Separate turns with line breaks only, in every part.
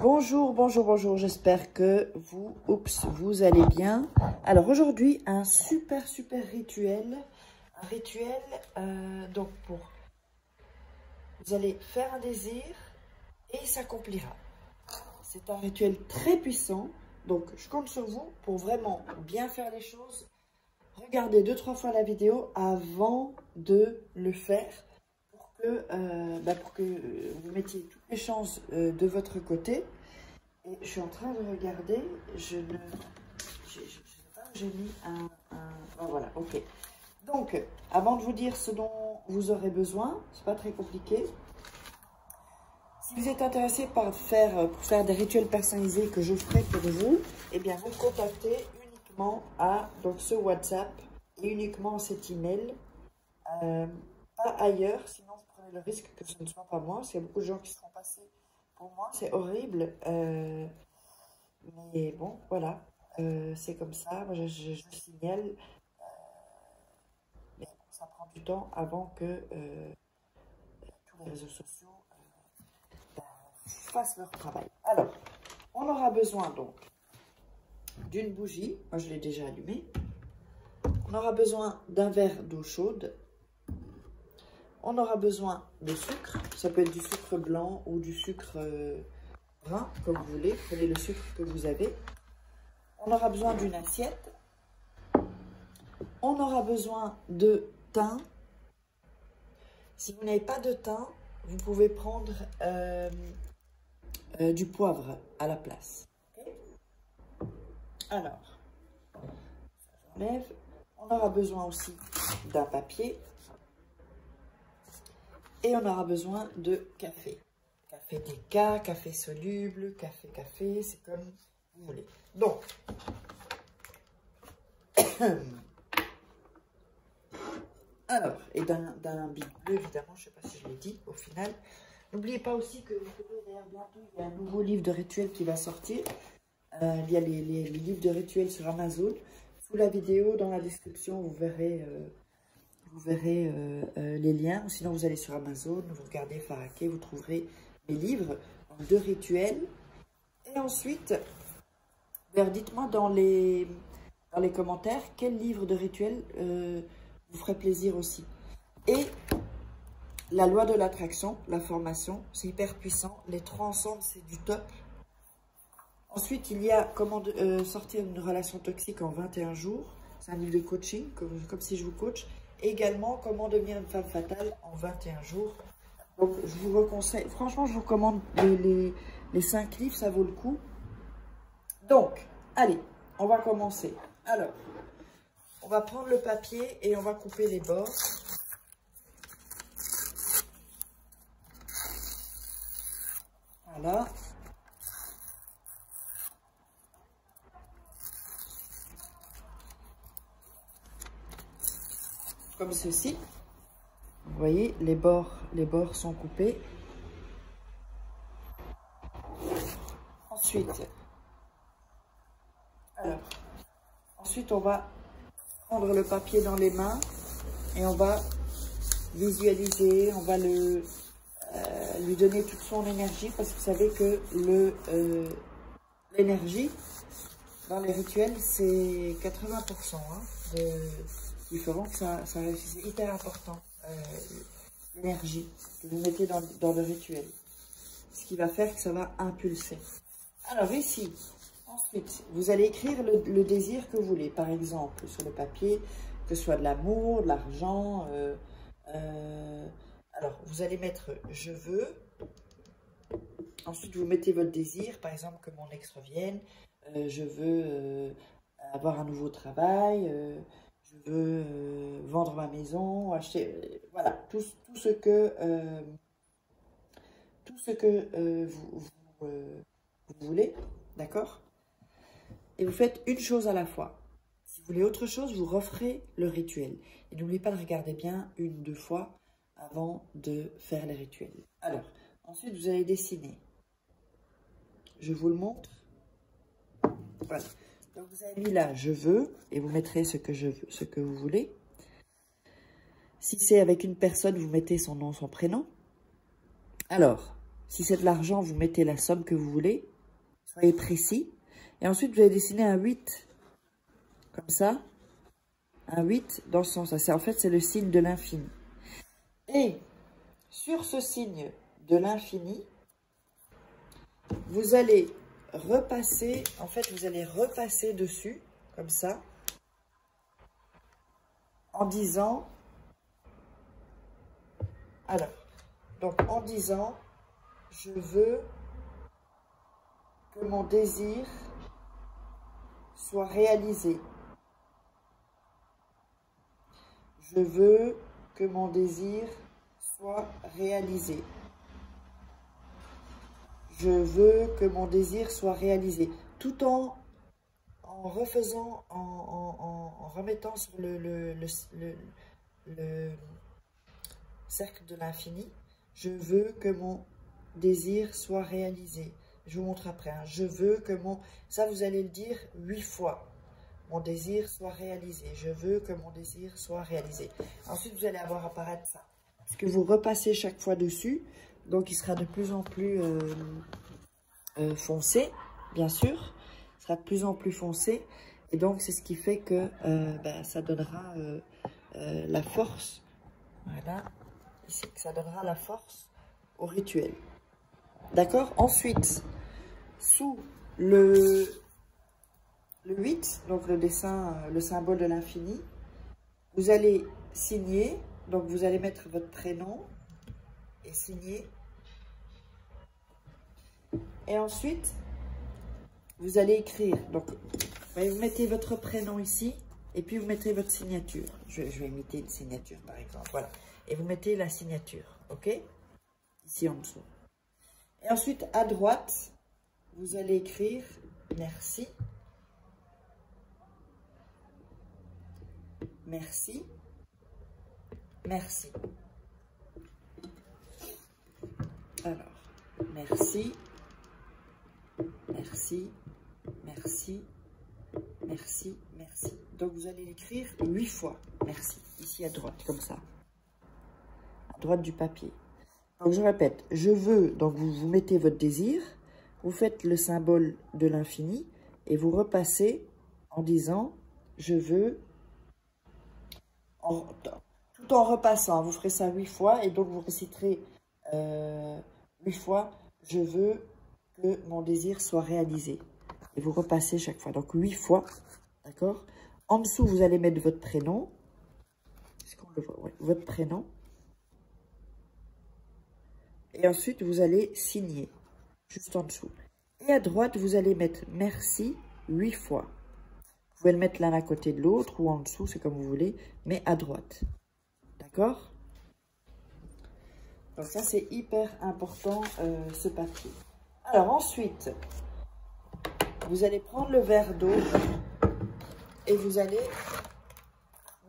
Bonjour, bonjour, bonjour, j'espère que vous allez bien. Alors aujourd'hui, un super rituel. Un rituel, donc vous allez faire un désir et il s'accomplira. C'est un rituel très puissant, donc je compte sur vous pour vraiment bien faire les choses. Regardez 2-3 fois la vidéo avant de le faire pour que vous mettiez toutes les chances de votre côté. Et je suis en train de regarder, j'ai mis oh, voilà, ok. Donc, avant de vous dire ce dont vous aurez besoin, c'est pas très compliqué. Si vous êtes intéressé pour faire des rituels personnalisés que je ferai pour vous, eh bien, vous contactez uniquement à donc, ce WhatsApp et uniquement cet email. Pas ailleurs, sinon vous prenez le risque que ce ne soit pas moi, parce qu'il y a beaucoup de gens qui se font passer pour moi, c'est horrible. Mais bon, voilà, c'est comme ça, moi je le signale. Mais ça prend du temps avant que tous les réseaux sociaux fassent leur travail. Alors, on aura besoin donc d'une bougie, moi je l'ai déjà allumée. On aura besoin d'un verre d'eau chaude. On aura besoin de sucre, ça peut être du sucre blanc ou du sucre brun, comme vous voulez. Prenez le sucre que vous avez. On aura besoin d'une assiette. On aura besoin de thym. Si vous n'avez pas de thym, vous pouvez prendre du poivre à la place. Okay. Alors, j'enlève. On aura besoin aussi d'un papier. Et on aura besoin de café. Café déca, café soluble, café, c'est comme vous voulez. Donc, alors, et d'un bic bleu, évidemment, je ne sais pas si je l'ai dit au final. N'oubliez pas aussi que derrière bientôt, il y a un nouveau livre de rituels qui va sortir. Il y a les livres de rituels sur Amazon. Sous la vidéo, dans la description, vous verrez les liens. Sinon, vous allez sur Amazon, vous regardez Faraké, vous trouverez mes livres de rituels. Et ensuite, dites-moi dans les commentaires quel livre de rituels vous ferait plaisir aussi. Et la loi de l'attraction, la formation, c'est hyper puissant. Les trois ensemble, c'est du top. Ensuite, il y a comment sortir d'une relation toxique en 21 jours. C'est un livre de coaching, comme si je vous coach. Également, comment devenir une femme fatale en 21 jours. Donc, je vous reconseille, franchement, je vous recommande les 5 livres, ça vaut le coup. Donc, allez, on va commencer. Alors, on va prendre le papier et on va couper les bords. Voilà. Comme ceci. Vous voyez, les bords sont coupés. Ensuite, on va prendre le papier dans les mains et on va visualiser, on va lui donner toute son énergie parce que vous savez que l'énergie dans les rituels, c'est 80% qui feront que ça réussisse. C'est hyper important, l'énergie que vous mettez dans le rituel. Ce qui va faire que ça va impulser. Alors ici, ensuite, vous allez écrire le désir que vous voulez. Par exemple, sur le papier, que ce soit de l'amour, de l'argent. Alors, vous allez mettre « je veux ». Ensuite, vous mettez votre désir. Par exemple, que mon ex revienne. Je veux avoir un nouveau travail. Je veux vendre ma maison, acheter. Voilà, tout ce que vous voulez, d'accord? Et vous faites une chose à la fois. Si vous voulez autre chose, vous referez le rituel. Et n'oubliez pas de regarder bien 1-2 fois avant de faire les rituels. Alors, ensuite, vous allez dessiner. Je vous le montre. Voilà. Donc, vous avez mis là, je veux, et vous mettrez ce que vous voulez. Si c'est avec une personne, vous mettez son nom, son prénom. Alors, si c'est de l'argent, vous mettez la somme que vous voulez. Soyez précis. Et ensuite, vous allez dessiner un 8. Comme ça. Un 8 dans ce sens-là. En fait, c'est le signe de l'infini. Et sur ce signe de l'infini, vous allez repasser, en fait, vous allez repasser dessus, comme ça, en disant, alors, donc en disant, je veux que mon désir soit réalisé. Je veux que mon désir soit réalisé. Je veux que mon désir soit réalisé. Tout en refaisant, en remettant sur le cercle de l'infini, je veux que mon désir soit réalisé. Je vous montre après. Hein. Je veux que mon... Ça, vous allez le dire 8 fois. Mon désir soit réalisé. Je veux que mon désir soit réalisé. Ensuite, vous allez avoir apparaître ça. Parce que vous repassez chaque fois dessus. Donc, il sera de plus en plus foncé, bien sûr. Il sera de plus en plus foncé. Et donc, c'est ce qui fait que ça donnera la force. Voilà. Ici, que ça donnera la force au rituel. D'accord? Ensuite, sous le 8, donc le dessin, le symbole de l'infini, vous allez signer, donc vous allez mettre votre prénom et signer. Et ensuite, vous allez écrire. Donc, vous mettez votre prénom ici et puis vous mettez votre signature. Je vais imiter une signature par exemple. Voilà. Et vous mettez la signature, ok? Ici en dessous. Et ensuite, à droite, vous allez écrire merci. Merci. Merci. Alors, merci. Merci. Merci. Merci. Merci. Donc, vous allez l'écrire 8 fois. Merci. Ici à droite, comme ça. À droite du papier. Donc, je répète. Je veux. Donc, vous mettez votre désir. Vous faites le symbole de l'infini. Et vous repassez en disant je veux. Tout en repassant, vous ferez ça 8 fois et donc vous réciterez 8 fois « Je veux que mon désir soit réalisé ». Et vous repassez chaque fois, donc 8 fois, d'accord? En dessous, vous allez mettre votre prénom. Est-ce qu'on le voit? Ouais, votre prénom. Et ensuite, vous allez signer, juste en dessous. Et à droite, vous allez mettre « Merci » 8 fois. Vous pouvez le mettre l'un à côté de l'autre ou en dessous, c'est comme vous voulez, mais à droite. D'accord? Donc ça, c'est hyper important, ce papier. Alors ensuite, vous allez prendre le verre d'eau et vous allez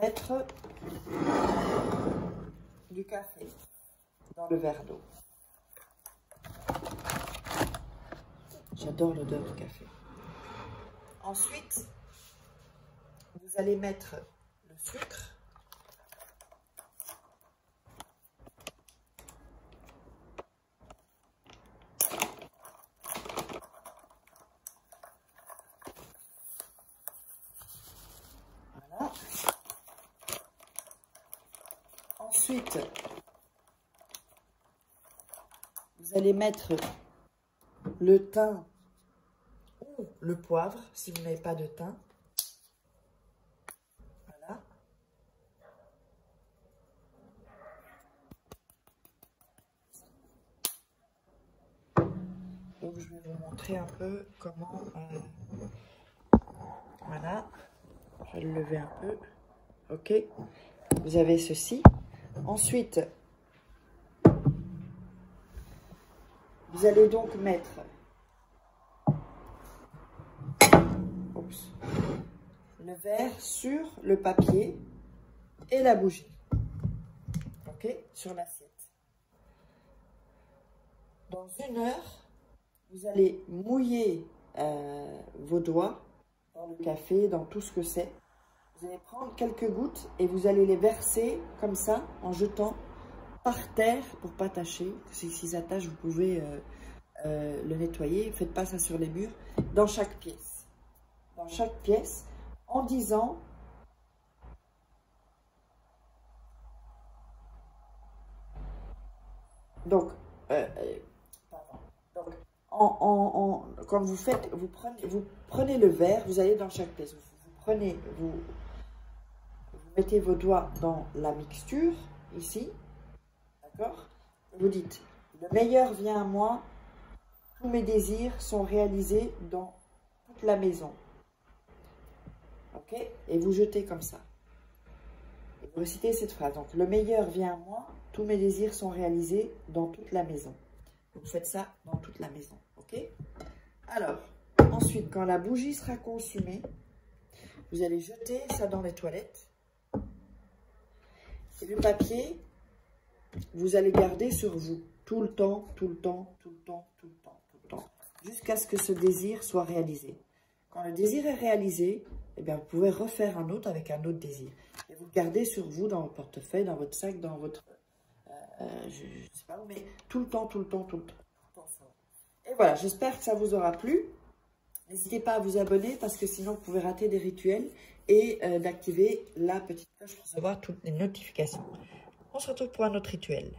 mettre du café dans le verre d'eau. J'adore l'odeur du café. Ensuite, vous allez mettre le sucre. Voilà. Ensuite, vous allez mettre le thym ou le poivre si vous n'avez pas de thym. Donc, je vais vous montrer un peu comment... voilà. Je vais le lever un peu. Ok. Vous avez ceci. Ensuite, vous allez donc mettre... Oups. Le verre sur le papier et la bougie. Ok. Sur l'assiette. Dans 1 heure... Vous allez mouiller vos doigts dans le café, dans tout ce que c'est. Vous allez prendre quelques gouttes et vous allez les verser comme ça, en jetant par terre pour pas tacher. Si ça tâche, vous pouvez le nettoyer. Faites pas ça sur les murs, dans chaque pièce. Dans chaque pièce, en disant... Donc, quand vous faites, vous prenez le verre, vous allez dans chaque pièce. Vous mettez vos doigts dans la mixture, ici, d'accord? Vous dites, le meilleur vient à moi, tous mes désirs sont réalisés dans toute la maison. Ok? Et vous jetez comme ça. Et vous récitez cette phrase. Donc, le meilleur vient à moi, tous mes désirs sont réalisés dans toute la maison. Vous faites ça dans toute la maison. Ok? Alors, ensuite, quand la bougie sera consumée, vous allez jeter ça dans les toilettes. Et le papier, vous allez garder sur vous tout le temps, tout le temps, tout le temps, tout le temps, tout le temps, jusqu'à ce que ce désir soit réalisé. Quand le désir est réalisé, eh bien, vous pouvez refaire un autre avec un autre désir. Et vous le gardez sur vous, dans votre portefeuille, dans votre sac, dans votre... je ne sais pas où, mais tout le temps, tout le temps, tout le temps. Et voilà, j'espère que ça vous aura plu. N'hésitez pas à vous abonner parce que sinon vous pouvez rater des rituels et d'activer la petite cloche pour recevoir toutes les notifications. On se retrouve pour un autre rituel.